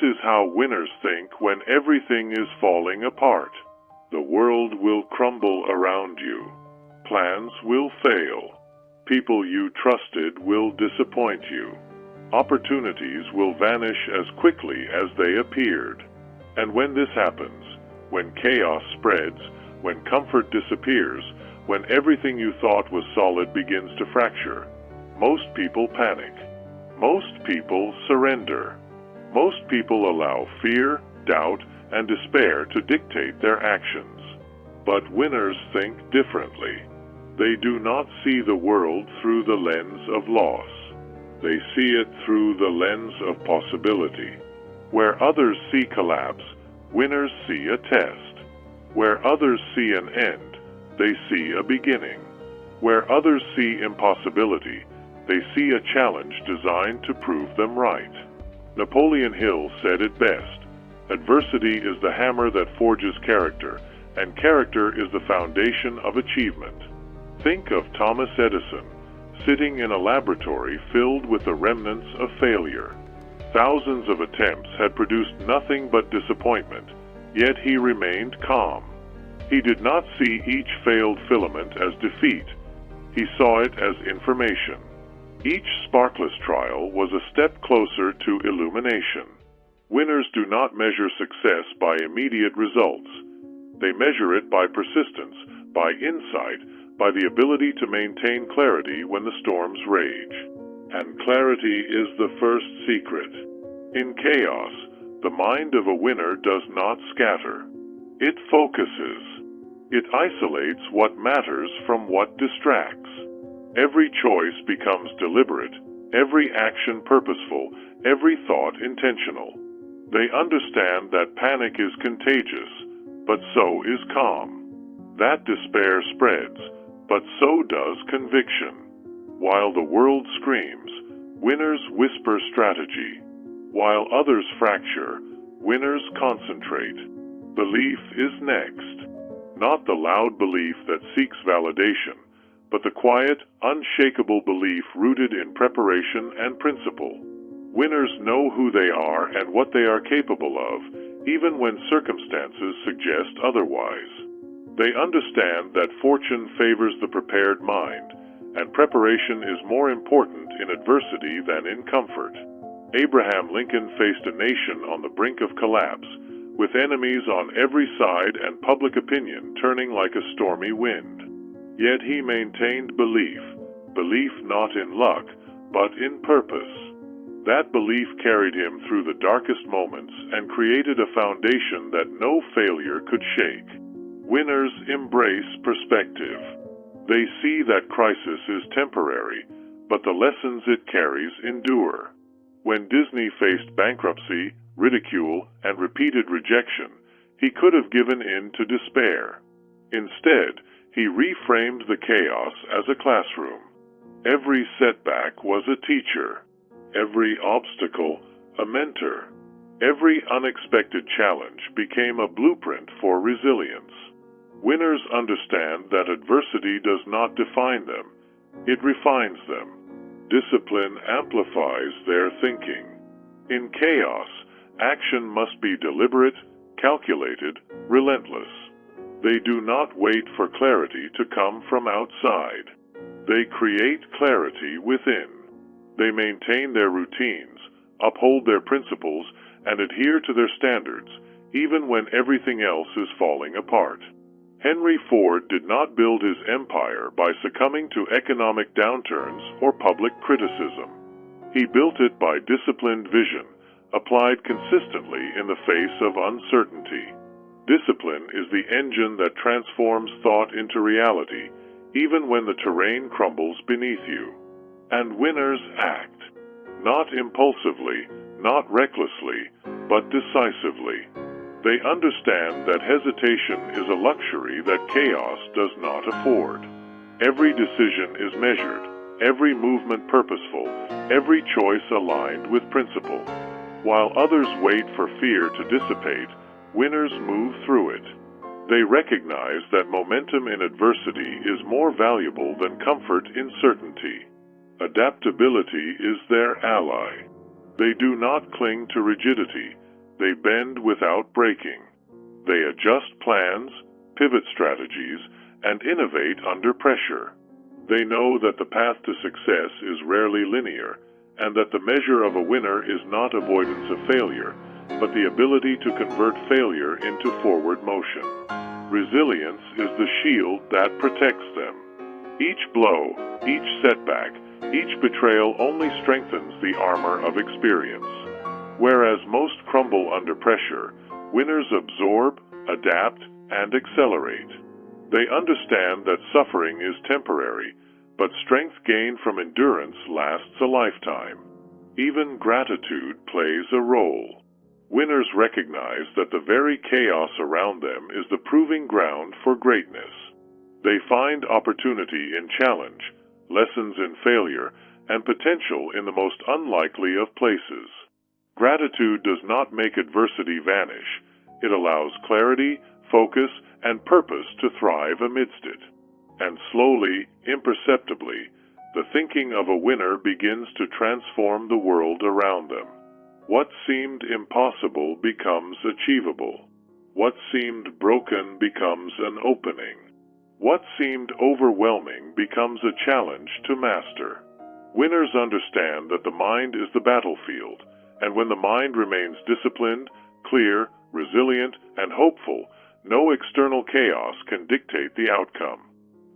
is how winners think when everything is falling apart. The world will crumble around you. Plans will fail. People you trusted will disappoint you. Opportunities will vanish as quickly as they appeared. And when this happens, when chaos spreads, when comfort disappears, when everything you thought was solid begins to fracture, most people panic. Most people surrender. Most people allow fear, doubt, and despair to dictate their actions. But winners think differently. They do not see the world through the lens of loss. They see it through the lens of possibility. Where others see collapse, winners see a test. Where others see an end, they see a beginning. Where others see impossibility, they see a challenge designed to prove them right. Napoleon Hill said it best, "Adversity is the hammer that forges character, and character is the foundation of achievement." Think of Thomas Edison, sitting in a laboratory filled with the remnants of failure. Thousands of attempts had produced nothing but disappointment, yet he remained calm. He did not see each failed filament as defeat. He saw it as information. Each sparkless trial was a step closer to illumination. Winners do not measure success by immediate results. They measure it by persistence, by insight, by the ability to maintain clarity when the storms rage. And clarity is the first secret. In chaos, the mind of a winner does not scatter. It focuses. It isolates what matters from what distracts. Every choice becomes deliberate, every action purposeful, every thought intentional. They understand that panic is contagious, but so is calm. That despair spreads, but so does conviction. While the world screams, winners whisper strategy. While others fracture, winners concentrate. Belief is next. Not the loud belief that seeks validation, but the quiet, unshakable belief rooted in preparation and principle. Winners know who they are and what they are capable of, even when circumstances suggest otherwise. They understand that fortune favors the prepared mind, and preparation is more important in adversity than in comfort. Abraham Lincoln faced a nation on the brink of collapse, with enemies on every side and public opinion turning like a stormy wind. Yet he maintained belief not in luck, but in purpose. That belief carried him through the darkest moments and created a foundation that no failure could shake. Winners embrace perspective. They see that crisis is temporary, but the lessons it carries endure. When Disney faced bankruptcy, ridicule, and repeated rejection, he could have given in to despair. Instead, he reframed the chaos as a classroom. Every setback was a teacher. Every obstacle, a mentor. Every unexpected challenge became a blueprint for resilience. Winners understand that adversity does not define them. It refines them. Discipline amplifies their thinking. In chaos, action must be deliberate, calculated, relentless. They do not wait for clarity to come from outside. They create clarity within. They maintain their routines, uphold their principles, and adhere to their standards, even when everything else is falling apart. Henry Ford did not build his empire by succumbing to economic downturns or public criticism. He built it by disciplined vision, applied consistently in the face of uncertainty. Discipline is the engine that transforms thought into reality, even when the terrain crumbles beneath you. And winners act, not impulsively, not recklessly, but decisively. They understand that hesitation is a luxury that chaos does not afford. Every decision is measured, every movement purposeful, every choice aligned with principle. While others wait for fear to dissipate, winners move through it. They recognize that momentum in adversity is more valuable than comfort in certainty. Adaptability is their ally. They do not cling to rigidity. They bend without breaking. They adjust plans, pivot strategies, and innovate under pressure. They know that the path to success is rarely linear, and that the measure of a winner is not avoidance of failure, but the ability to convert failure into forward motion. Resilience is the shield that protects them. Each blow, each setback, each betrayal only strengthens the armor of experience. Whereas most crumble under pressure, winners absorb, adapt, and accelerate. They understand that suffering is temporary, but strength gained from endurance lasts a lifetime. Even gratitude plays a role. Winners recognize that the very chaos around them is the proving ground for greatness. They find opportunity in challenge, lessons in failure, and potential in the most unlikely of places. Gratitude does not make adversity vanish. It allows clarity, focus, and purpose to thrive amidst it. And slowly, imperceptibly, the thinking of a winner begins to transform the world around them. What seemed impossible becomes achievable. What seemed broken becomes an opening. What seemed overwhelming becomes a challenge to master. Winners understand that the mind is the battlefield, and when the mind remains disciplined, clear, resilient, and hopeful, no external chaos can dictate the outcome.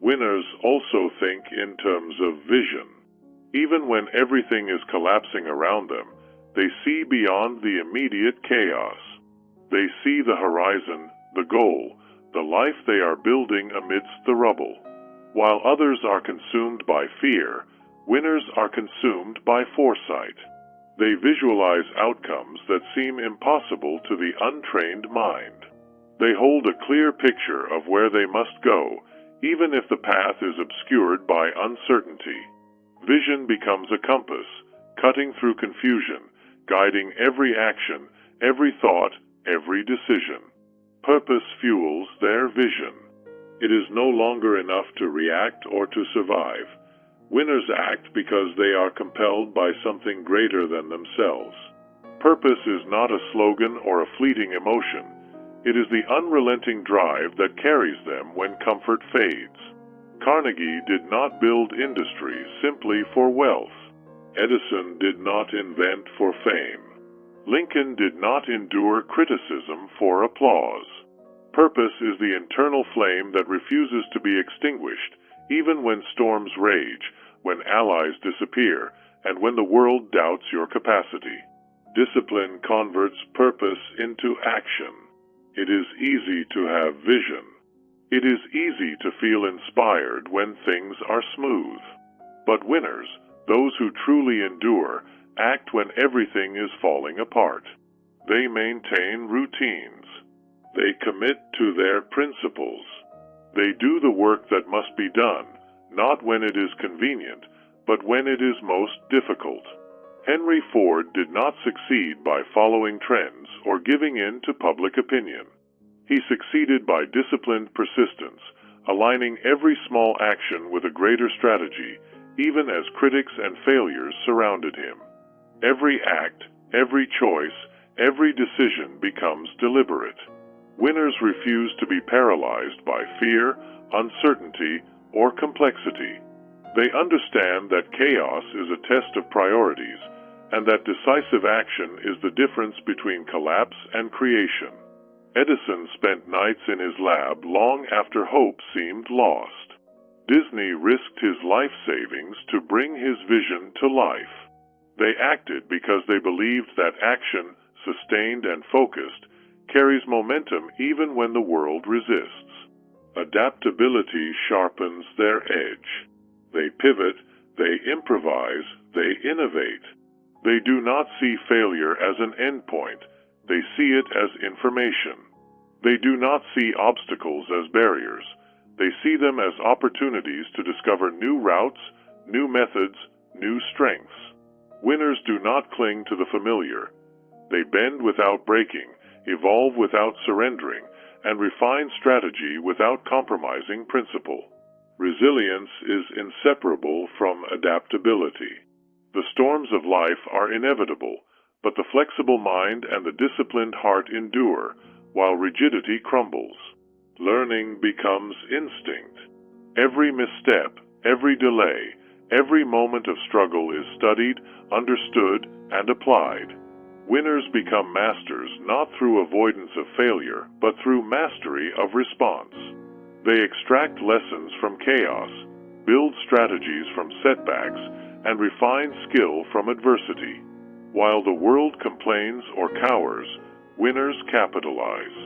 Winners also think in terms of vision. Even when everything is collapsing around them, they see beyond the immediate chaos. They see the horizon, the goal, the life they are building amidst the rubble. While others are consumed by fear, winners are consumed by foresight. They visualize outcomes that seem impossible to the untrained mind. They hold a clear picture of where they must go, even if the path is obscured by uncertainty. Vision becomes a compass, cutting through confusion, guiding every action, every thought, every decision. Purpose fuels their vision. It is no longer enough to react or to survive. Winners act because they are compelled by something greater than themselves. Purpose is not a slogan or a fleeting emotion. It is the unrelenting drive that carries them when comfort fades. Carnegie did not build industries simply for wealth. Edison did not invent for fame. Lincoln did not endure criticism for applause. Purpose is the internal flame that refuses to be extinguished, even when storms rage, when allies disappear, and when the world doubts your capacity. Discipline converts purpose into action. It is easy to have vision. It is easy to feel inspired when things are smooth. But winners, those who truly endure, act when everything is falling apart. They maintain routines. They commit to their principles. They do the work that must be done, not when it is convenient, but when it is most difficult. Henry Ford did not succeed by following trends or giving in to public opinion. He succeeded by disciplined persistence, aligning every small action with a greater strategy, even as critics and failures surrounded him. Every act, every choice, every decision becomes deliberate. Winners refuse to be paralyzed by fear, uncertainty, or complexity. They understand that chaos is a test of priorities, and that decisive action is the difference between collapse and creation. Edison spent nights in his lab long after hope seemed lost. Disney risked his life savings to bring his vision to life. They acted because they believed that action, sustained and focused, carries momentum even when the world resists. Adaptability sharpens their edge. They pivot, they improvise, they innovate. They do not see failure as an endpoint. They see it as information. They do not see obstacles as barriers. They see them as opportunities to discover new routes, new methods, new strengths. Winners do not cling to the familiar. They bend without breaking, evolve without surrendering, and refine strategy without compromising principle. Resilience is inseparable from adaptability. The storms of life are inevitable, but the flexible mind and the disciplined heart endure, while rigidity crumbles. Learning becomes instinct. Every misstep, every delay, every moment of struggle is studied, understood, and applied. Winners become masters not through avoidance of failure, but through mastery of response. They extract lessons from chaos, build strategies from setbacks, and refine skill from adversity. While the world complains or cowers, winners capitalize.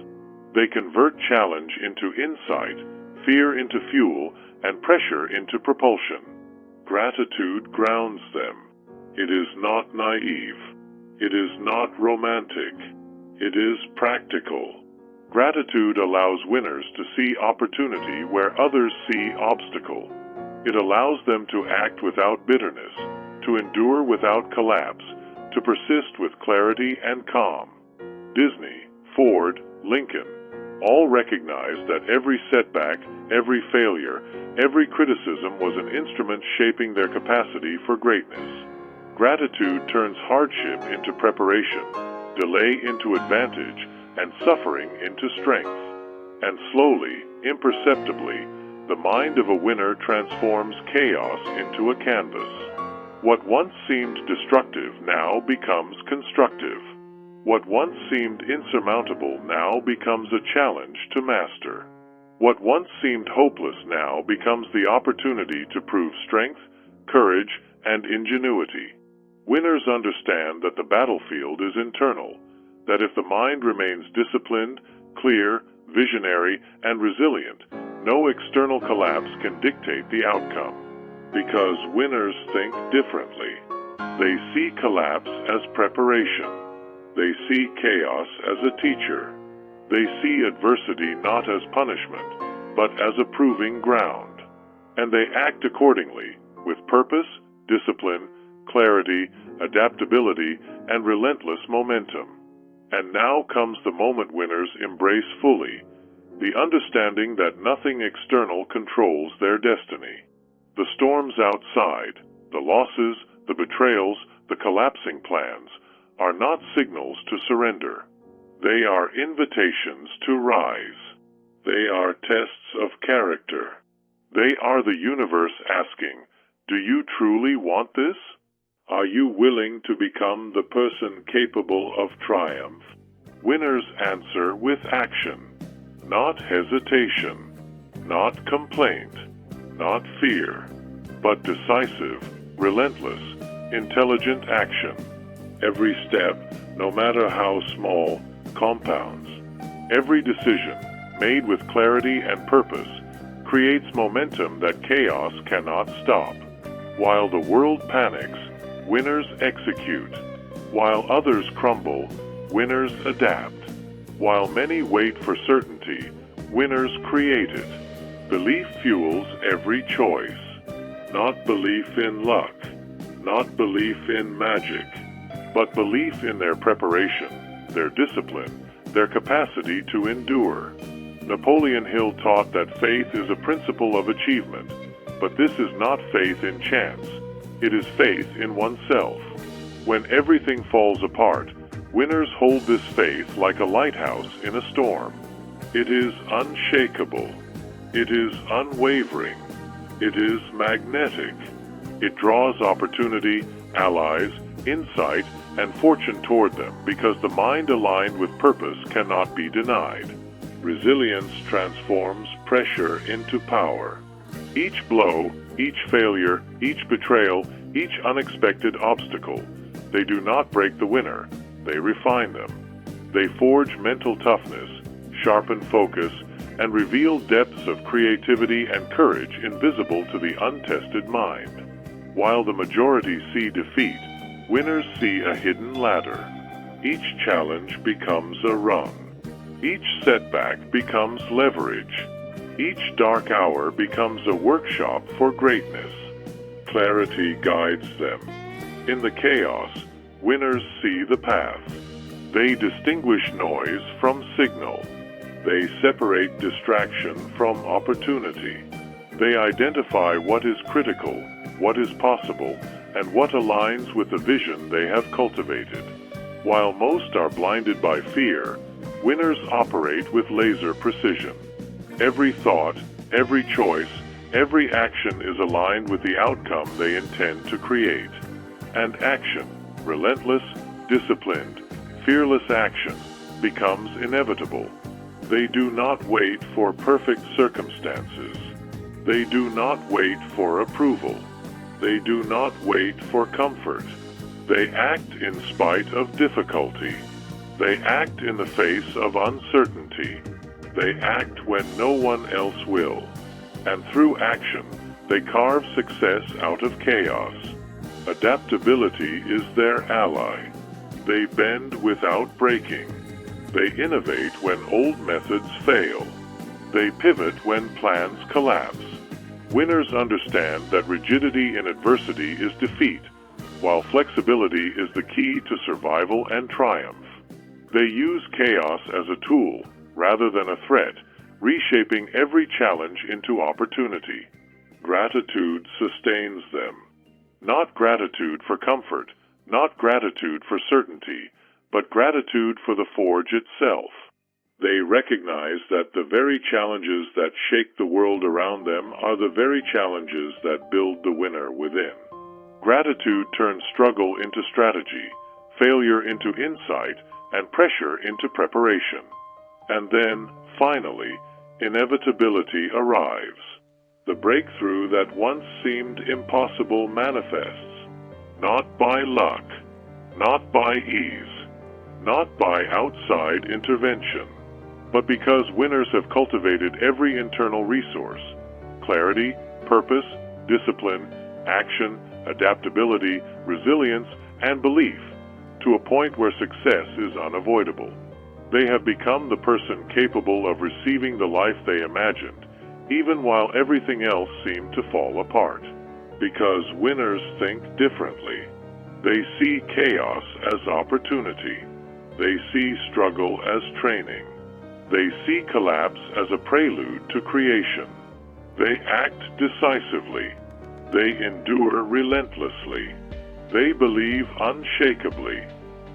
They convert challenge into insight, fear into fuel, and pressure into propulsion. Gratitude grounds them. It is not naive. It is not romantic. It is practical. Gratitude allows winners to see opportunity where others see obstacle. It allows them to act without bitterness, to endure without collapse, to persist with clarity and calm. Disney, Ford, Lincoln, all recognized that every setback, every failure, every criticism was an instrument shaping their capacity for greatness. Gratitude turns hardship into preparation, delay into advantage, and suffering into strength. And slowly, imperceptibly, the mind of a winner transforms chaos into a canvas. What once seemed destructive now becomes constructive. What once seemed insurmountable now becomes a challenge to master. What once seemed hopeless now becomes the opportunity to prove strength, courage, and ingenuity. Winners understand that the battlefield is internal, that if the mind remains disciplined, clear, visionary, and resilient, no external collapse can dictate the outcome. Because winners think differently. They see collapse as preparation. They see chaos as a teacher. They see adversity not as punishment, but as a proving ground. And they act accordingly, with purpose, discipline, clarity, adaptability, and relentless momentum. And now comes the moment winners embrace fully, the understanding that nothing external controls their destiny. The storms outside, the losses, the betrayals, the collapsing plans, are not signals to surrender. They are invitations to rise. They are tests of character. They are the universe asking, do you truly want this? Are you willing to become the person capable of triumph? Winners answer with action, not hesitation, not complaint, not fear, but decisive, relentless, intelligent action. Every step, no matter how small, compounds. Every decision, made with clarity and purpose, creates momentum that chaos cannot stop. While the world panics, winners execute. While others crumble, winners adapt. While many wait for certainty, winners create it. Belief fuels every choice. Not belief in luck, not belief in magic, but belief in their preparation, their discipline, their capacity to endure. Napoleon Hill taught that faith is a principle of achievement, but this is not faith in chance. It is faith in oneself. When everything falls apart, winners hold this faith like a lighthouse in a storm. It is unshakable. It is unwavering. It is magnetic. It draws opportunity, allies, insight, and fortune toward them because the mind aligned with purpose cannot be denied. Resilience transforms pressure into power. Each blow, each failure, each betrayal, each unexpected obstacle, they do not break the winner, they refine them. They forge mental toughness, sharpen focus, and reveal depths of creativity and courage invisible to the untested mind. While the majority see defeat, winners see a hidden ladder. Each challenge becomes a rung. Each setback becomes leverage. Each dark hour becomes a workshop for greatness. Clarity guides them. In the chaos, winners see the path. They distinguish noise from signal. They separate distraction from opportunity. They identify what is critical, what is possible, and what aligns with the vision they have cultivated. While most are blinded by fear, winners operate with laser precision. Every thought, every choice, every action is aligned with the outcome they intend to create. And action, relentless, disciplined, fearless action, becomes inevitable. They do not wait for perfect circumstances. They do not wait for approval. They do not wait for comfort. They act in spite of difficulty. They act in the face of uncertainty. They act when no one else will. And through action, they carve success out of chaos. Adaptability is their ally. They bend without breaking. They innovate when old methods fail. They pivot when plans collapse. Winners understand that rigidity in adversity is defeat, while flexibility is the key to survival and triumph. They use chaos as a tool, rather than a threat, reshaping every challenge into opportunity. Gratitude sustains them. Not gratitude for comfort, not gratitude for certainty, but gratitude for the forge itself. They recognize that the very challenges that shake the world around them are the very challenges that build the winner within. Gratitude turns struggle into strategy, failure into insight, and pressure into preparation. And then, finally, inevitability arrives. The breakthrough that once seemed impossible manifests, not by luck, not by ease, not by outside intervention, but because winners have cultivated every internal resource: clarity, purpose, discipline, action, adaptability, resilience, and belief, to a point where success is unavoidable. They have become the person capable of receiving the life they imagined, even while everything else seemed to fall apart. Because winners think differently. They see chaos as opportunity. They see struggle as training. They see collapse as a prelude to creation. They act decisively. They endure relentlessly. They believe unshakably.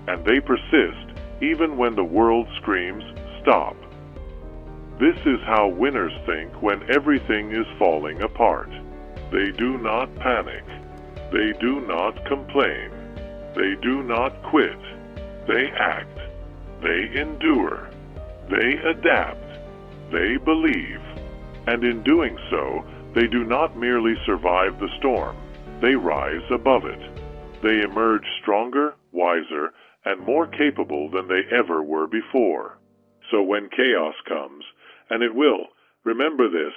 And they persist even when the world screams, "Stop." This is how winners think when everything is falling apart. They do not panic. They do not complain. They do not quit. They act. They endure. They adapt. They believe. And in doing so, they do not merely survive the storm. They rise above it. They emerge stronger, wiser, and more capable than they ever were before. So when chaos comes, and it will, remember this: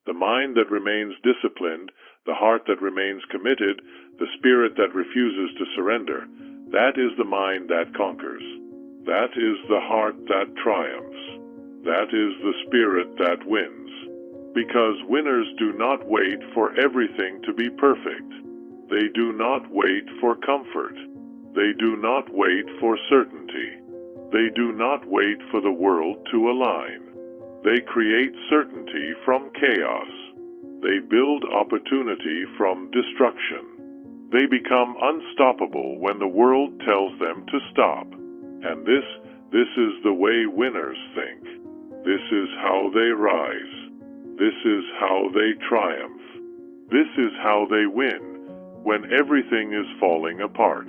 the mind that remains disciplined, the heart that remains committed, the spirit that refuses to surrender, that is the mind that conquers. That is the heart that triumphs. That is the spirit that wins. Because winners do not wait for everything to be perfect. They do not wait for comfort. They do not wait for certainty. They do not wait for the world to align. They create certainty from chaos. They build opportunity from destruction. They become unstoppable when the world tells them to stop. And this is the way winners think. This is how they rise. This is how they triumph. This is how they win when everything is falling apart.